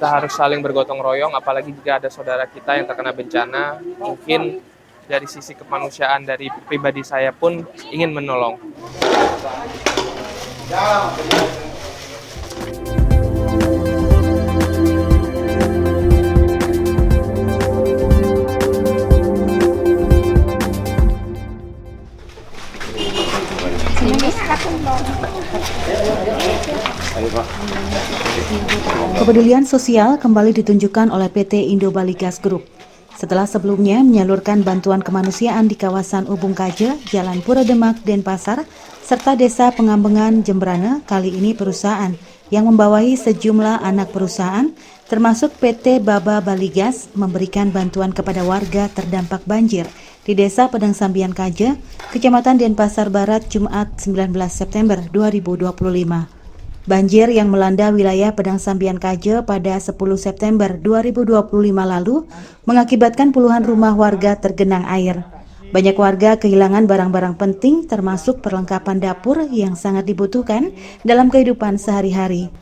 kita harus saling bergotong royong, apalagi jika ada saudara kita yang terkena bencana. Mungkin dari sisi kemanusiaan dari pribadi saya pun ingin menolong. Kepedulian sosial kembali ditunjukkan oleh PT Indo Bali Gas Group. Setelah sebelumnya menyalurkan bantuan kemanusiaan di kawasan Ubung Kaje, Jalan Pura Demak, Denpasar, serta Desa Pengambengan, Jembrana, kali ini perusahaan yang membawahi sejumlah anak perusahaan, termasuk PT Baba Bali Gas, memberikan bantuan kepada warga terdampak banjir di Desa Pedang Sambian Kaje, Kecamatan Denpasar Barat, Jumat 19 September 2025. Banjir yang melanda wilayah Pedang Sambian Kaje pada 10 September 2025 lalu mengakibatkan puluhan rumah warga tergenang air. Banyak warga kehilangan barang-barang penting termasuk perlengkapan dapur yang sangat dibutuhkan dalam kehidupan sehari-hari.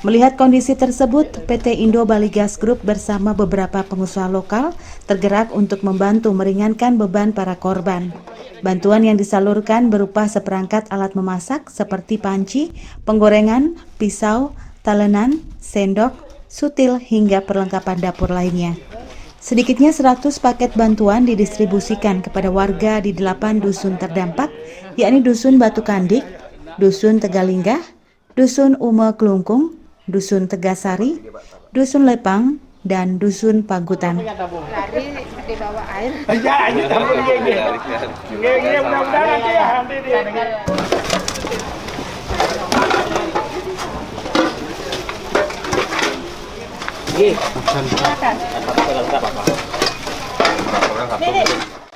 Melihat kondisi tersebut, PT Indo Bali Gas Group bersama beberapa pengusaha lokal tergerak untuk membantu meringankan beban para korban. Bantuan yang disalurkan berupa seperangkat alat memasak seperti panci, penggorengan, pisau, talenan, sendok, sutil, hingga perlengkapan dapur lainnya. Sedikitnya 100 paket bantuan didistribusikan kepada warga di 8 dusun terdampak, yakni Dusun Batu Kandik, Dusun Tegalinggah, Dusun Ume Kelungkung, Dusun Tegasari, Dusun Lepang, dan Dusun Pagutan. Lari di bawah air.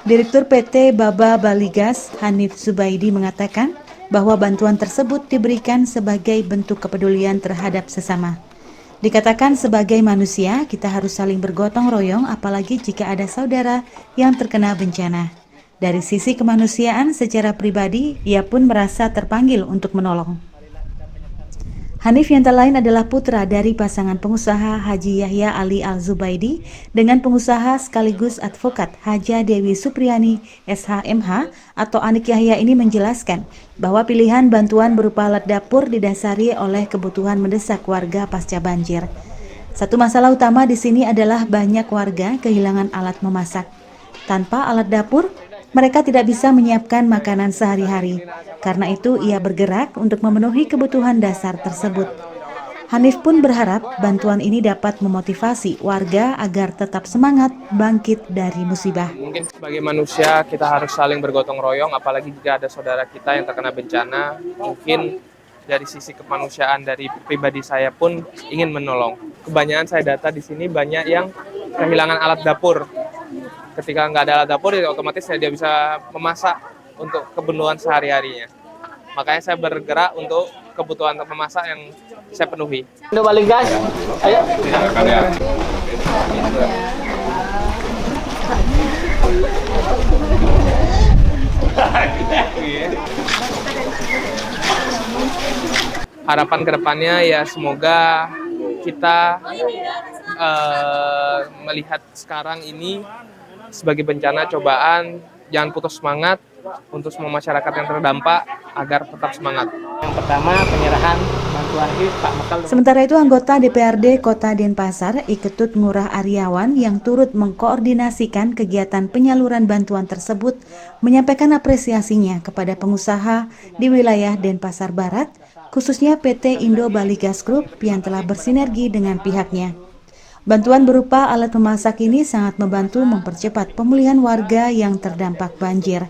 Direktur PT Baba Bali Gas, Hanif Zubaidi, mengatakan bahwa bantuan tersebut diberikan sebagai bentuk kepedulian terhadap sesama. Dikatakan sebagai manusia, kita harus saling bergotong royong apalagi jika ada saudara yang terkena bencana. Dari sisi kemanusiaan secara pribadi, ia pun merasa terpanggil untuk menolong. Hanif yang tak lain adalah putra dari pasangan pengusaha Haji Yahya Ali Al-Zubaidi dengan pengusaha sekaligus advokat Haja Dewi Supriyani SHMH atau Anik Yahya ini menjelaskan bahwa pilihan bantuan berupa alat dapur didasari oleh kebutuhan mendesak warga pasca banjir. Satu masalah utama di sini adalah banyak warga kehilangan alat memasak. Tanpa alat dapur, mereka tidak bisa menyiapkan makanan sehari-hari. Karena itu, ia bergerak untuk memenuhi kebutuhan dasar tersebut. Hanif pun berharap bantuan ini dapat memotivasi warga agar tetap semangat bangkit dari musibah. Mungkin sebagai manusia kita harus saling bergotong royong, apalagi jika ada saudara kita yang terkena bencana. Mungkin dari sisi kemanusiaan dari pribadi saya pun ingin menolong. Kebanyakan saya data di sini banyak yang kehilangan alat dapur. Ketika nggak ada alat dapur, ya otomatis dia bisa memasak untuk kebutuhan sehari-harinya. Makanya saya bergerak untuk kebutuhan memasak yang saya penuhi. Indo Bali Gas, ayo. Harapan kedepannya ya semoga kita melihat sekarang ini sebagai bencana cobaan, jangan putus semangat untuk semua masyarakat yang terdampak agar tetap semangat. Yang pertama penyerahan bantuan ini Pak Mekal. Sementara itu anggota DPRD Kota Denpasar, Iketut Ngurah Aryawan yang turut mengkoordinasikan kegiatan penyaluran bantuan tersebut menyampaikan apresiasinya kepada pengusaha di wilayah Denpasar Barat, khususnya PT Indo Bali Gas Group yang telah bersinergi dengan pihaknya. Bantuan berupa alat memasak ini sangat membantu mempercepat pemulihan warga yang terdampak banjir.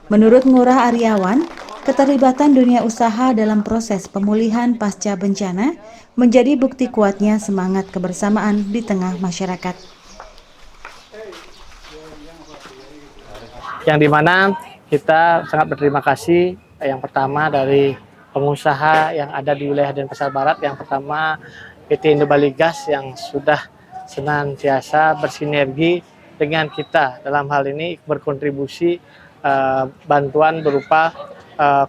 Menurut Ngurah Aryawan, keterlibatan dunia usaha dalam proses pemulihan pasca bencana menjadi bukti kuatnya semangat kebersamaan di tengah masyarakat. Yang dimana kita sangat berterima kasih yang pertama dari pengusaha yang ada di wilayah Denpasar Barat. Yang pertama PT Indo Bali Gas yang sudah senantiasa bersinergi dengan kita dalam hal ini berkontribusi bantuan berupa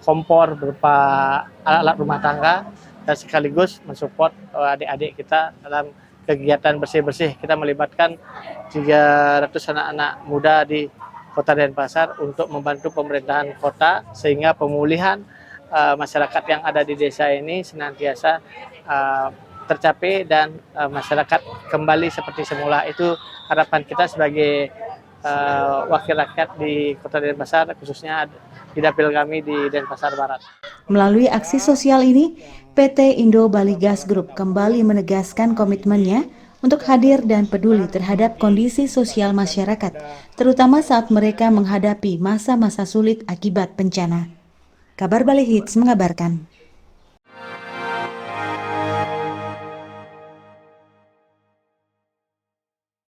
kompor, berupa alat rumah tangga dan sekaligus mensupport adik-adik kita dalam kegiatan bersih-bersih. Kita melibatkan 300 anak-anak muda di Kota Denpasar untuk membantu pemerintahan kota sehingga pemulihan masyarakat yang ada di desa ini senantiasa tercapai dan masyarakat kembali seperti semula. Itu harapan kita sebagai wakil rakyat di Kota Denpasar, khususnya di dapil kami di Denpasar Barat. Melalui aksi sosial ini, PT Indo Bali Gas Group kembali menegaskan komitmennya untuk hadir dan peduli terhadap kondisi sosial masyarakat, terutama saat mereka menghadapi masa-masa sulit akibat bencana. Kabar Bali Hits mengabarkan.